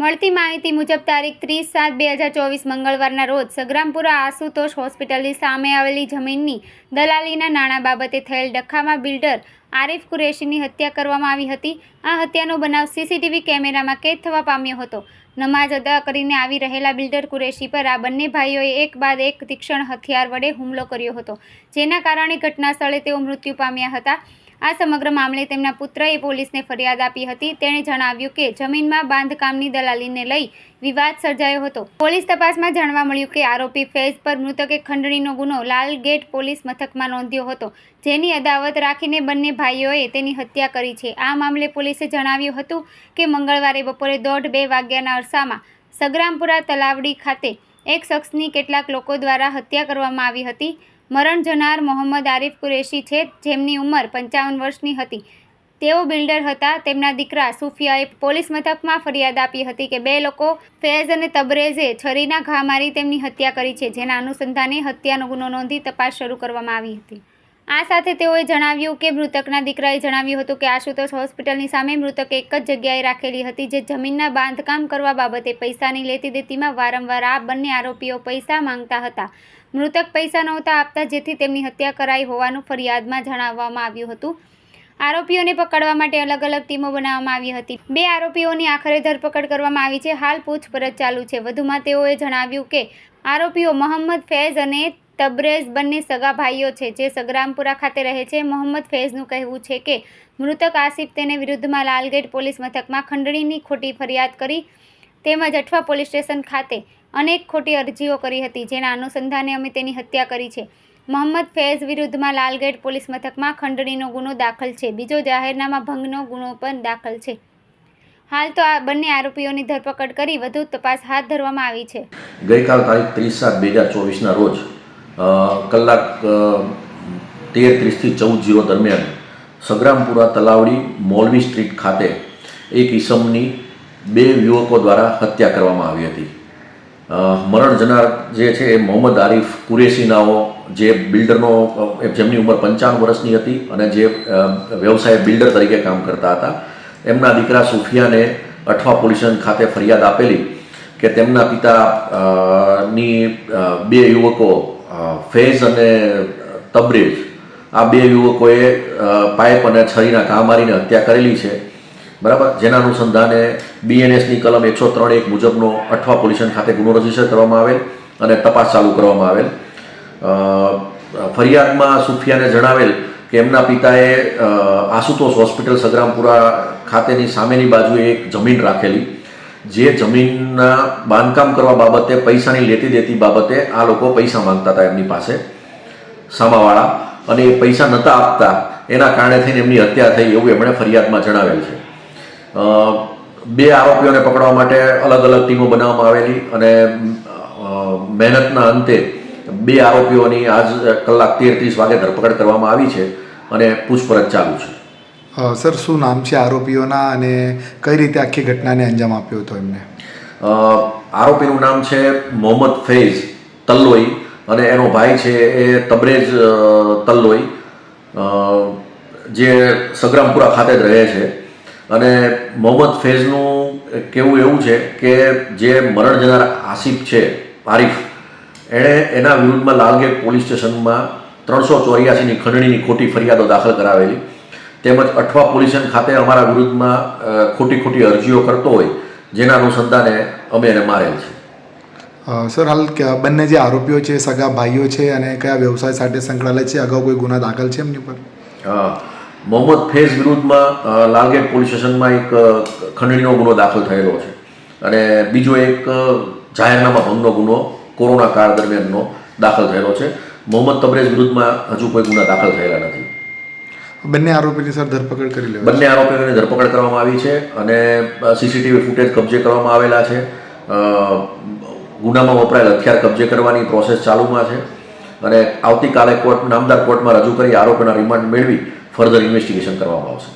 મળતી માહિતી મુજબ તારીખ 30/7/2024 મંગળવારના રોજ સગ્રામપુરા આશુતોષ હોસ્પિટલની સામે આવેલી જમીનની દલાલીના નાણાં બાબતે થયેલ ડખામાં બિલ્ડર આરિફ કુરેશીની હત્યા કરવામાં આવી હતી। આ હત્યાનો બનાવ સીસીટીવી કેમેરામાં કેદ થવા પામ્યો હતો। નમાઝ અદા કરીને આવી રહેલા બિલ્ડર કુરેશી પર આ બંને ભાઈઓએ એક બાદ એક તીક્ષ્ણ હથિયાર વડે હુમલો કર્યો હતો, જેના કારણે ઘટના સ્થળે તેઓ મૃત્યુ પામ્યા હતા। આ સમગ્ર મામલે તેમના પુત્રએ પોલીસને ફરિયાદ આપી હતી। તેણે જણાવ્યું કે જમીનમાં બાંધકામની દલાલીને લઈ વિવાદ સર્જાયો હતો। પોલીસ તપાસમાં જાણવા મળ્યું કે આરોપી ફૈઝ પર મૃતકે ખંડણીનો ગુનો લાલગેટ પોલીસ મથકમાં નોંધ્યો હતો, જેની અદાવત રાખીને બંને ભાઈઓએ તેની હત્યા કરી છે। આ મામલે પોલીસે જણાવ્યું હતું કે મંગળવારે બપોરે 1:30-2 વાગ્યાના અરસામાં સગ્રામપુરા તલાવડી ખાતે એક શખ્સની કેટલાક લોકો દ્વારા હત્યા કરવામાં આવી હતી। મરણ જનાર મોહમ્મદ આરિફ કુરેશી છે, જેમની ઉંમર 55 વર્ષની હતી। તેઓ બિલ્ડર હતા। તેમના દીકરા સુફિયાએ પોલીસ મથકમાં ફરિયાદ આપી હતી કે બે લોકો ફૈઝ અને તબરેઝે છરીના ઘા મારી તેમની હત્યા કરી છે, જેના અનુસંધાને હત્યાનો ગુનો નોંધી તપાસ શરૂ કરવામાં આવી હતી। આ સાથે તેઓએ જણાવ્યું કે મૃતકના દીકરાએ જણાવ્યું હતું કે આશુતોષ હોસ્પિટલની સામે મૃતકે એક જ જગ્યાએ રાખેલી હતી, જે જમીનના બાંધકામ કરવા બાબતે પૈસાની લેતી દેતીમાં વારંવાર આ બંને આરોપીઓ પૈસા માંગતા હતા। મૃતક પૈસા નહોતા આપતા, જેથી તેમની હત્યા કરાઈ હોવાનું ફરિયાદમાં જણાવવામાં આવ્યું હતું। આરોપીઓને પકડવા માટે અલગ અલગ ટીમો બનાવવામાં આવી હતી। બે આરોપીઓની આખરે ધરપકડ કરવામાં આવી છે। હાલ પૂછપરછ ચાલુ છે। વધુમાં તેઓએ જણાવ્યું કે આરોપીઓ મોહમ્મદ ફૈઝ અને તબરેઝ બંને સગા ભાઈઓ છે, જે સગ્રામપુરા ખાતે રહે છે। મોહમ્મદ ફૈઝનું કહેવું છે કે મૃતક આસિફ તેને વિરુદ્ધમાં લાલગેટ પોલીસ મથકમાં ખંડણીની ખોટી ફરિયાદ કરી તેમજ અઠવા પોલીસ સ્ટેશન ખાતે અનેક ખોટી અરજીઓ કરી હતી, જેના અનુસંધાને અમે તેની હત્યા કરી છે। મોહમ્મદ ફૈઝ વિરુદ્ધમાં લાલગેટ પોલીસ મથકમાં ખંડણીનો ગુનો દાખલ છે। બીજો જાહેરનામા ભંગનો ગુનો પણ દાખલ છે। હાલ તો આ બંને આરોપીઓની ધરપકડ કરી વધુ તપાસ હાથ ધરવામાં આવી છે। ગઈકાલ તારીખ 30/7/2024ના રોજ કલાક 13:30 થી 14:00 દરમિયાન સગ્રામપુરા તલાવડી મોલવી સ્ટ્રીટ ખાતે એક ઈસમની બે યુવકો દ્વારા હત્યા કરવામાં આવી હતી। મરણ જનાર જે છે એ મોહમ્મદ આરિફ કુરેશી નાઓ, જે બિલ્ડરનો જેમની ઉંમર 55 વર્ષની હતી અને જે વ્યવસાય બિલ્ડર તરીકે કામ કરતા હતા। એમના દીકરા સુફિયાને અઠવા પોલીસ સ્ટેશન ખાતે ફરિયાદ આપેલી કે તેમના પિતાની બે યુવકો ફૈઝ અને તબરેજ, આ બે યુવકોએ પાઇપ અને છરીના ઘા મારીને હત્યા કરેલી છે, બરાબર। જેના અનુસંધાને BNSની કલમ 103(1) મુજબનો અઠવા પોલીસ સ્ટેશન ખાતે ગુનો રજીસ્ટર કરવામાં આવેલ અને તપાસ ચાલુ કરવામાં આવેલ। ફરિયાદમાં સુફિયાને જણાવેલ કે એમના પિતાએ આશુતોષ હોસ્પિટલ સગ્રામપુરા ખાતેની સામેની બાજુએ એક જમીન રાખેલી, જે જમીનના બાંધકામ કરવા બાબતે પૈસાની લેતી દેતી બાબતે આ લોકો પૈસા માંગતા હતા એમની પાસે, સામાવાળા, અને એ પૈસા નહોતા આપતા, એના કારણે થઈને એમની હત્યા થઈ એવું એમણે ફરિયાદમાં જણાવેલ છે। બે આરોપીઓને પકડવા માટે અલગ અલગ ટીમો બનાવવામાં આવેલી અને મહેનતના અંતે બે આરોપીઓની આજ કલાક 13:30 વાગે ધરપકડ કરવામાં આવી છે અને પૂછપરછ ચાલુ છે। સર, શું નામ છે આરોપીઓના અને કઈ રીતે આખી ઘટનાને અંજામ આપ્યો હતો એમને? આરોપીનું નામ છે મોહમ્મદ ફૈઝ તલ્લોઈ અને એનો ભાઈ છે એ તબરેજ તલ્લોઈ, જે સગ્રામપુરા ખાતે જ રહે છે। અને મોહમ્મદ ફૈઝનું કહેવું એવું છે કે જે મરણ જનાર આરિફ, એણે એના વિરુદ્ધમાં લાલગેટ પોલીસ સ્ટેશનમાં 384ની ખંડણીની ખોટી ફરિયાદો દાખલ કરાવેલી, તેમજ અઠવા પોલીસ સ્ટેશન ખાતે અમારા વિરુદ્ધમાં ખોટી અરજીઓ કરતો હોય, જેના અનુસંધાને અમે એને મારેલ છે। સર, હાલ બંને જે આરોપીઓ છે સગા ભાઈઓ છે અને કયા વ્યવસાય સાથે સંકળાયેલા છે? અગાઉ કોઈ ગુના દાખલ છે એમની પર? મોહમ્મદ ફૈઝ વિરુદ્ધમાં લાલગેટ પોલીસ સ્ટેશનમાં એક ખંડણીનો ગુનો દાખલ થયેલો છે અને બીજો એક જાહેરનામા ભંગનો ગુનો કોરોના કાળ દરમિયાનનો દાખલ થયેલો છે। મોહમ્મદ તબરેજ વિરુદ્ધમાં હજુ કોઈ ગુના દાખલ થયેલા નથી। બંને આરોપીની સર ધરપકડ કરી લેવાઈ? બંને આરોપીઓની ધરપકડ કરવામાં આવી છે અને સીસીટીવી ફૂટેજ કબજે કરવામાં આવેલા છે। ગુનામાં વપરાયેલ હથિયાર કબજે કરવાની પ્રોસેસ ચાલુમાં છે અને આવતીકાલે નામદાર કોર્ટમાં રજૂ કરી આરોપીના રિમાન્ડ મેળવી ફર્ધર ઇન્વેસ્ટિગેશન કરવામાં આવશે।